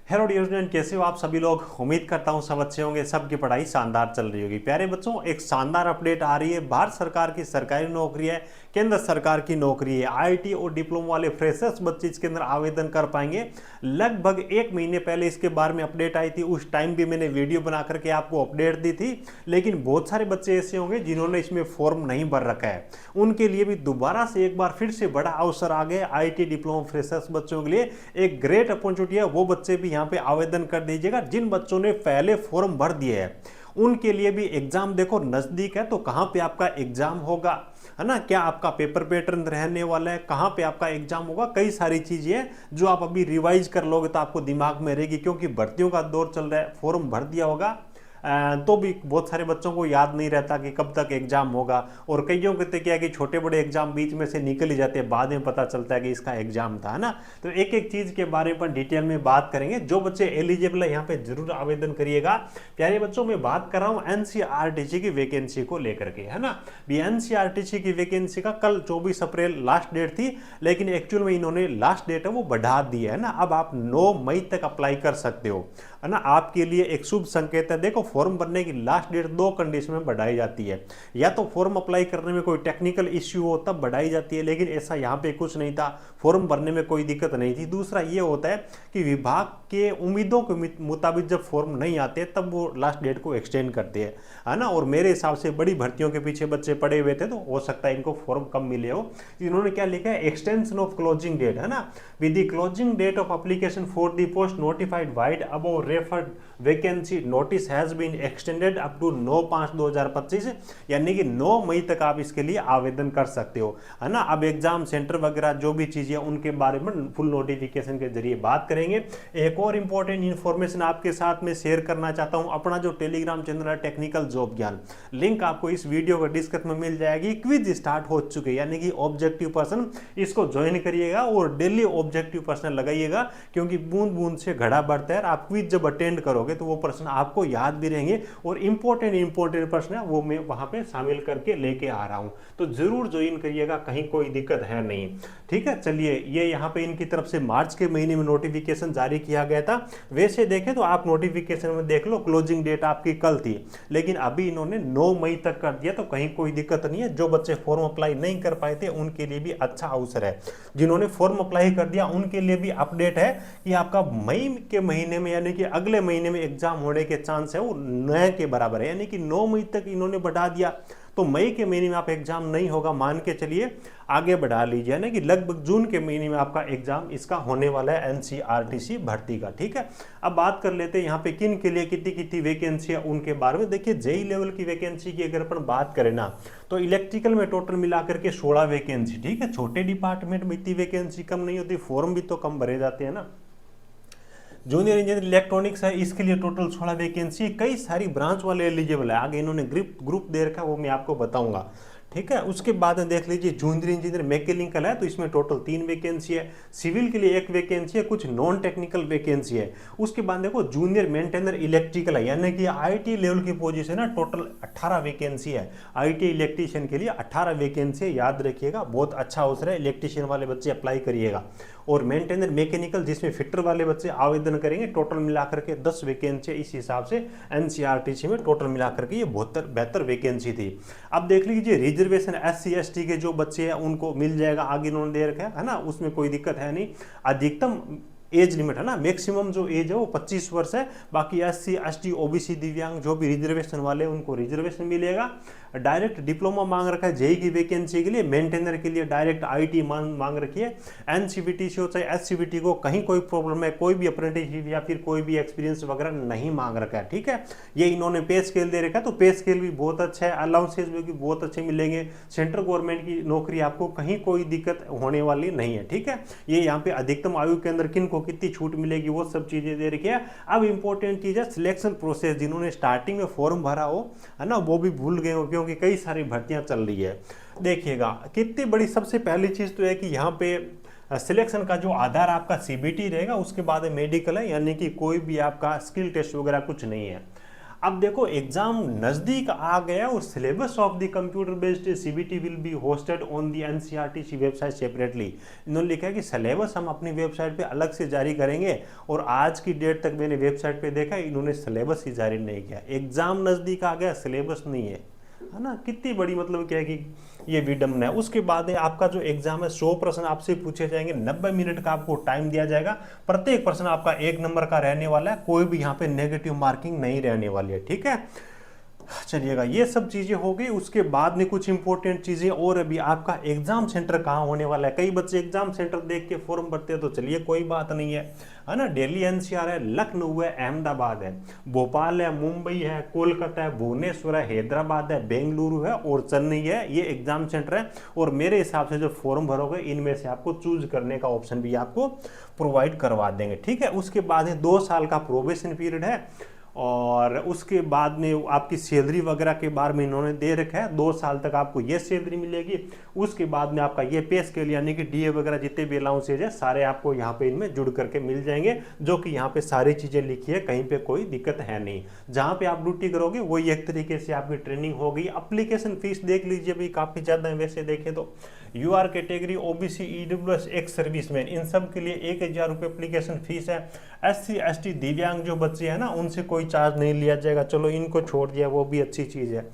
Hello dear student, कैसे हो आप सभी लोग। उम्मीद करता हूँ सब अच्छे होंगे, सबकी पढ़ाई शानदार चल रही होगी। प्यारे बच्चों, एक शानदार अपडेट आ रही है। भारत सरकार की सरकारी नौकरी है, केंद्र सरकार की नौकरी है। आईटी और डिप्लोमा वाले फ्रेशर्स बच्चे इसके अंदर आवेदन कर पाएंगे। लगभग 1 महीने पहले इसके बारे में अपडेट आई थी, उस टाइम भी मैंने वीडियो बना करके आपको अपडेट दी थी। लेकिन बहुत सारे बच्चे ऐसे होंगे जिन्होंने इसमें फॉर्म नहीं भर रखा है, उनके लिए भी दोबारा से एक बार फिर से बड़ा अवसर आ गया। आईटी डिप्लोमा फ्रेशर्स बच्चों के लिए एक ग्रेट अपॉर्चुनिटी है। वो बच्चे भी यहाँ पे आवेदन कर दीजिएगा जिन बच्चों ने पहले फॉर्म भर दिए हैं। उनके लिए भी एग्जाम देखो नजदीक है, तो कहां पे आपका एग्जाम होगा, है ना, क्या आपका पेपर पैटर्न रहने वाला है, कहां पे आपका एग्जाम होगा, कई सारी चीजें हैं जो आप अभी रिवाइज कर लोगे तो आपको दिमाग में रहेगी। क्योंकि भर्तियों का दौर चल रहा है, फॉर्म भर दिया होगा तो भी बहुत सारे बच्चों को याद नहीं रहता कि कब तक एग्जाम होगा। और कईयों के तो क्या है कि छोटे बड़े एग्जाम बीच में से निकल ही जाते हैं, बाद में पता चलता है कि इसका एग्जाम था, है ना। तो एक एक चीज के बारे में डिटेल में बात करेंगे। जो बच्चे एलिजिबल है यहाँ पे जरूर आवेदन करिएगा। प्यारे बच्चों, मैं बात कर रहा हूँ एनसीईआरटी की वैकेंसी को लेकर के, है ना। एनसीईआरटी की वैकेंसी का कल 24 अप्रैल लास्ट डेट थी, लेकिन एक्चुअल में इन्होंने लास्ट डेट है वो बढ़ा दी है ना। अब आप 9 मई तक अप्लाई कर सकते हो, है ना। आपके लिए एक शुभ संकेत है। देखो, फॉर्म भरने की लास्ट डेट 2 कंडीशन में बढ़ाई जाती है। या तो फॉर्म अप्लाई करने में कोई टेक्निकल इश्यू हो तब बढ़ाई जाती है, लेकिन ऐसा यहाँ पे कुछ नहीं था। फॉर्म भरने में कोई दिक्कत नहीं थी। दूसरा ये होता है कि विभाग के उम्मीदों के मुताबिक जब फॉर्म नहीं आते तब वो लास्ट डेट को एक्सटेंड करते हैं, है ना। और मेरे हिसाब से बड़ी भर्तियों के पीछे बच्चे पड़े हुए थे, तो हो सकता है इनको फॉर्म कम मिले हो। इन्होंने क्या लिखा है, एक्सटेंशन ऑफ क्लोजिंग डेट, है ना। With the closing date of application for the post notified vide above referred vacancy notice has been extended up to 9/5/2025, यानी कि 9 मई तक आप इसके लिए आवेदन कर सकते हो, है ना। अब एग्जाम सेंटर वगैरह जो भी चीजें उनके बारे में फुल नोटिफिकेशन के जरिए बात करेंगे। एक और इंपॉर्टेंट इंफॉर्मेशन आपके साथ में शेयर करना चाहता हूं। अपना जो टेलीग्राम चैनल है टेक्निकल जॉब ज्ञान, लिंक आपको इस वीडियो के डिस्क्रिप्शन में मिल जाएगी। क्विज स्टार्ट हो चुके, यानी कि ऑब्जेक्टिव पर्सन, इसको ज्वाइन करिएगा और डेली ऑब्जेक्टिव पर्सन लगाइएगा, क्योंकि बूंद बूंद से घड़ा बढ़ता है। आप क्विज जब अटेंड करोगे तो वो प्रश्न आपको याद भी रहेंगे, और इंपॉर्टेंट प्रश्न है वो मैं वहां पे शामिल करके लेके आ रहा हूं। तो जरूर ज्वाइन करिएगा, कहीं कोई दिक्कत है नहीं, ठीक है। चलिए, ये यहाँ पे इनकी तरफ से मार्च के महीने में नोटिफिकेशन जारी किया गया था। वैसे देखें तो आप नोटिफिकेशन में देख लो, क्लोजिंग डेट आपकी कल थी, लेकिन अभी इन्होंने 9 मई तक कर दिया, तो कहीं कोई दिक्कत नहीं है। जो बच्चे फॉर्म अप्लाई नहीं कर पाए थे उनके लिए भी अच्छा अवसर है। जिन्होंने फॉर्म अप्लाई कर दिया उनके लिए भी अपडेट है कि आपका मई के महीने में, यानी कि अगले महीने में एग्जाम होने के चांस है वो 9 के बराबर है, यानी कि 9 मई तक इन्होंने बढ़ा दिया। तो मई के महीने में आप एग्जाम नहीं होगा, मान के चलिए आगे बढ़ा लीजिए, यानी कि लगभग जून के महीने में आपका एग्जाम इसका होने वाला है एनसीईआरटी भर्ती का, ठीक है। अब बात कर लेते हैं यहाँ पे किन के लिए कितनी कितनी वैकेंसी है उनके बारे में। देखिए, जेई लेवल की वैकेंसी की अगर अपन बात करें ना, तो इलेक्ट्रिकल में टोटल मिलाकर के 16 वैकेंसी, ठीक है। छोटे डिपार्टमेंट में इतनी वैकेंसी कम नहीं होती, फॉर्म भी तो कम भरे जाते हैं ना। जूनियर इंजीनियर इलेक्ट्रॉनिक्स है, इसके लिए टोटल 16 वैकेंसी। कई सारी ब्रांच वाले एलिजिबल है, आगे इन्होंने ग्रुप दे रखा है, वो मैं आपको बताऊंगा, ठीक है। उसके बाद में देख लीजिए, जूनियर इंजीनियर मैकेनिकल है, तो इसमें टोटल 3 वैकेंसी है। सिविल के लिए 1 वैकेंसी है, कुछ नॉन टेक्निकल वैकेंसी है। उसके बाद देखो, जूनियर मेंटेनर इलेक्ट्रिकल है, यानी कि आईटी लेवल की पोजीशन है, टोटल 18 वैकेंसी है। आईटी इलेक्ट्रीशियन के लिए 18 वैकेंसी, याद रखिएगा, बहुत अच्छा अवसर है। इलेक्ट्रीशियन वाले बच्चे अप्लाई करिएगा। और मेंटेनर मैकेनिकल, जिसमें फिटर वाले बच्चे आवेदन करेंगे, टोटल मिलाकर के 10 वैकेंसी। इस हिसाब से एनसीईआरटी में टोटल मिलाकर के ये बेहतर वैकेंसी थी। अब देख लीजिए, रिजर्वेशन SC ST के जो बच्चे हैं उनको मिल जाएगा, आगे इन्होंने दे रखा है ना, उसमें कोई दिक्कत है नहीं। अधिकतम एज लिमिट है ना, मैक्सिमम जो एज है वो 25 वर्ष है। बाकी SC ST OBC दिव्यांग जो भी रिजर्वेशन वाले हैं उनको रिजर्वेशन मिलेगा। डायरेक्ट डिप्लोमा मांग रखा है जेई की वैकेंसी के लिए। मेंटेनर के लिए डायरेक्ट आईटी मांग रखी है। एनसीवीटी से हो चाहे SCVT को, कहीं कोई प्रॉब्लम है, कोई भी अप्रेंटिसशिप या फिर कोई भी एक्सपीरियंस वगैरह नहीं मांग रखा है, ठीक है। ये इन्होंने पे स्केल दे रखा है, तो पे स्केल भी बहुत अच्छा है। अलाउंसेस भी बहुत अच्छे मिलेंगे। सेंट्रल गवर्नमेंट की नौकरी, आपको कहीं कोई दिक्कत होने वाली नहीं है, ठीक है। ये यहाँ पे अधिकतम आयु के अंदर किन को कितनी छूट मिलेगी वो सब चीजें दे रखी है। अब इंपॉर्टेंट चीज है सिलेक्शन प्रोसेस। जिन्होंने स्टार्टिंग में फॉर्म भरा हो, है ना, वो भी भूल गए हो, क्योंकि कई सारी भर्तियां चल रही है। देखिएगा कितनी बड़ी, सबसे पहली चीज तो है कि यहाँ पे सिलेक्शन का जो आधार आपका CBT रहेगा, उसके बाद मेडिकल है, यानी कि कोई भी आपका स्किल टेस्ट वगैरह कुछ नहीं है। अब देखो एग्जाम नजदीक आ गया और syllabus of the computer based CBT will be hosted on the NCERT website separately. इन्होंने लिखा है कि सिलेबस हम अपनी वेबसाइट पे अलग से जारी करेंगे, और आज की डेट तक मैंने वेबसाइट पे देखा इन्होंने सिलेबस ही जारी नहीं किया। एग्जाम नजदीक आ गया, सिलेबस नहीं है ना। कितनी बड़ी मतलब क्या है कि ये विडम्बना है। उसके बाद आपका जो एग्जाम है 100 प्रश्न आपसे पूछे जाएंगे, 90 मिनट का आपको टाइम दिया जाएगा, प्रत्येक प्रश्न आपका 1 नंबर का रहने वाला है, कोई भी यहाँ पे नेगेटिव मार्किंग नहीं रहने वाली है, ठीक है। चलिएगा, ये सब चीजें हो गई। उसके बाद में कुछ इंपॉर्टेंट चीजें और, अभी आपका एग्जाम सेंटर कहाँ होने वाला है। कई बच्चे एग्जाम सेंटर देख के फॉर्म भरते हैं, तो चलिए कोई बात नहीं है ना। दिल्ली एनसीआर है, लखनऊ है, अहमदाबाद है, भोपाल है, मुंबई है, कोलकाता है, भुवनेश्वर है, हैदराबाद है, बेंगलुरु है और चेन्नई है, ये एग्जाम सेंटर है। और मेरे हिसाब से जो फॉर्म भरोगे इनमें से आपको चूज करने का ऑप्शन भी आपको प्रोवाइड करवा देंगे, ठीक है। उसके बाद 2 साल का प्रोबेशन पीरियड है, और उसके बाद में आपकी सैलरी वगैरह के बारे में इन्होंने दे रखा है, 2 साल तक आपको ये सैलरी मिलेगी। उसके बाद में आपका ये पे स्केल यानी कि डीए वगैरह जितने भी अलाउंसेज है सारे आपको यहाँ पे इनमें जुड़ करके मिल जाएंगे, जो कि यहाँ पे सारी चीज़ें लिखी है, कहीं पे कोई दिक्कत है नहीं। जहाँ पे आप ड्यूटी करोगे वही एक तरीके से आपकी ट्रेनिंग होगी। एप्लीकेशन फीस देख लीजिए भाई, काफ़ी ज़्यादा है वैसे देखें तो। UR category, OBC, EWS, ex serviceman, इन सब के लिए 1000 रुपये एप्लीकेशन फीस है। एससी एसटी दिव्यांग जो बच्चे हैं ना, उनसे कोई चार्ज नहीं लिया जाएगा, चलो इनको छोड़ दिया, वो भी अच्छी चीज़ है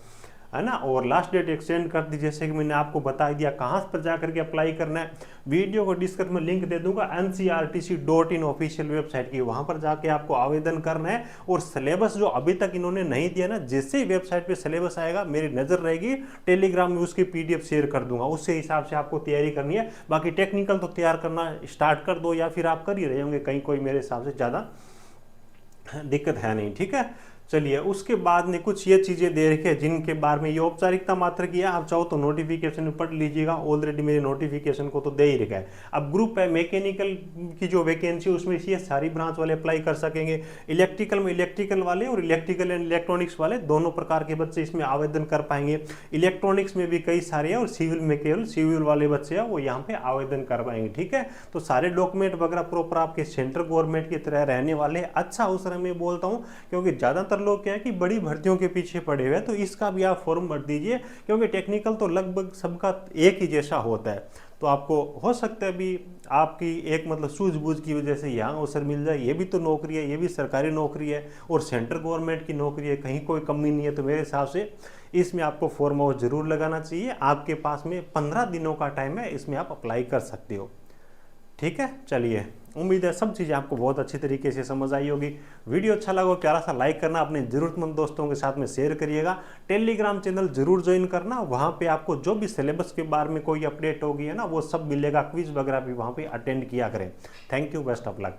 ना। और लास्ट डेट एक्सटेंड कर दी, जैसे कि मैंने आपको बता दिया कहाँ पर जा करके अप्लाई करना है। वीडियो को डिस्क्रिप्शन में लिंक दे दूंगा ncrtc.in ऑफिशियल वेबसाइट की, वहाँ पर जाके आपको आवेदन करना है। और सिलेबस जो अभी तक इन्होंने नहीं दिया ना, जिससे वेबसाइट पे सिलेबस आएगा मेरी नज़र रहेगी, टेलीग्राम में उसकी PDF शेयर कर दूंगा, उससे हिसाब से आपको तैयारी करनी है। बाकी टेक्निकल तो तैयार करना स्टार्ट कर दो, या फिर आप कर ही रहे होंगे कहीं, कोई मेरे हिसाब से ज़्यादा दिक्कत है नहीं, ठीक है। चलिए, उसके बाद में कुछ ये चीज़ें दे रखी है जिनके बारे में ये औपचारिकता मात्र की है, आप चाहो तो नोटिफिकेशन में पढ़ लीजिएगा, ऑलरेडी मेरे नोटिफिकेशन को तो दे ही रखा है। अब ग्रुप है मैकेनिकल की जो वैकेंसी उसमें ये सारी ब्रांच वाले अप्लाई कर सकेंगे। इलेक्ट्रिकल में इलेक्ट्रिकल वाले और इलेक्ट्रिकल एंड इलेक्ट्रॉनिक्स वाले दोनों प्रकार के बच्चे इसमें आवेदन कर पाएंगे। इलेक्ट्रॉनिक्स में भी कई सारे हैं, और सिविल में केवल सिविल वाले बच्चे हैं वो यहाँ पे आवेदन कर पाएंगे, ठीक है। तो सारे डॉक्यूमेंट वगैरह प्रॉपर आपके सेंट्रल गवर्नमेंट की तरह रहने वाले। अच्छा अवसर मैं बोलता हूँ, क्योंकि ज़्यादातर लोग क्या है कि बड़ी भर्तियों के पीछे पड़े हुए हैं, तो इसका भी आप फॉर्म भर दीजिए, क्योंकि टेक्निकल तो लगभग सबका एक ही जैसा होता है। तो आपको हो सकता है भी आपकी एक मतलब सूझबूझ की वजह से यहाँ अवसर मिल जाए। ये भी तो नौकरी है, ये भी सरकारी नौकरी है और सेंट्रल गवर्नमेंट की नौकरी है, कहीं कोई कमी नहीं है। तो मेरे हिसाब से इसमें आपको फॉर्म हाउस जरूर लगाना चाहिए। आपके पास में 15 दिनों का टाइम है, इसमें आप अप्लाई कर सकते हो, ठीक है। चलिए, उम्मीद है सब चीज़ें आपको बहुत अच्छी तरीके से समझ आई होगी। वीडियो अच्छा लगा प्यारा सा लाइक करना, अपने ज़रूरतमंद दोस्तों के साथ में शेयर करिएगा। टेलीग्राम चैनल जरूर ज्वाइन करना, वहाँ पे आपको जो भी सिलेबस के बारे में कोई अपडेट होगी है ना, वो सब मिलेगा। क्विज वगैरह भी वहाँ पे अटेंड किया करें। Thank you, best of luck.